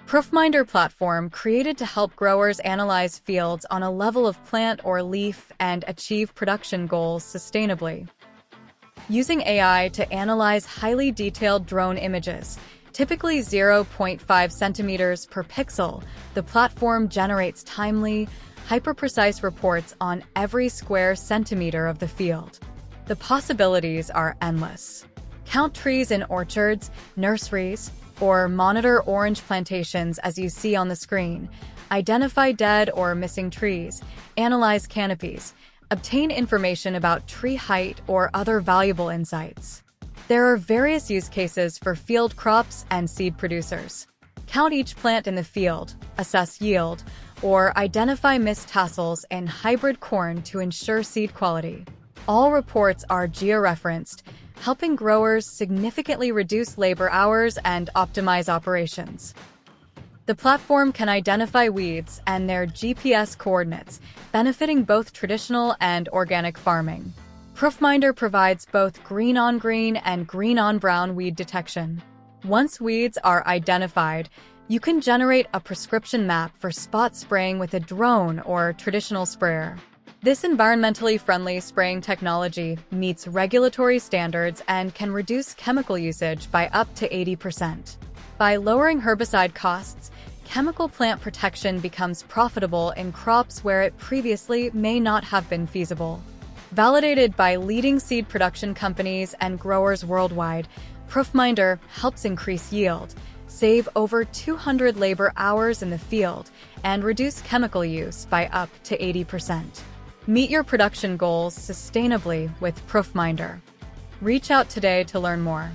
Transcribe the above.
Proofminder platform created to help growers analyze fields on a level of plant or leaf and achieve production goals sustainably. Using AI to analyze highly detailed drone images, typically 0.5 centimeters per pixel, the platform generates timely, hyper-precise reports on every square centimeter of the field. The possibilities are endless. Count trees in orchards, nurseries, or monitor orange plantations as you see on the screen. Identify dead or missing trees, analyze canopies, obtain information about tree height or other valuable insights. There are various use cases for field crops and seed producers. Count each plant in the field, assess yield, or identify missed tassels in hybrid corn to ensure seed quality. All reports are georeferenced, helping growers significantly reduce labor hours and optimize operations. The platform can identify weeds and their GPS coordinates, benefiting both traditional and organic farming. Proofminder provides both green-on-green and green-on-brown weed detection. Once weeds are identified, you can generate a prescription map for spot spraying with a drone or traditional sprayer. This environmentally friendly spraying technology meets regulatory standards and can reduce chemical usage by up to 80%. By lowering herbicide costs, chemical plant protection becomes profitable in crops where it previously may not have been feasible. Validated by leading seed production companies and growers worldwide, Proofminder helps increase yield, save over 200 labor hours in the field, and reduce chemical use by up to 80%. Meet your production goals sustainably with Proofminder. Reach out today to learn more.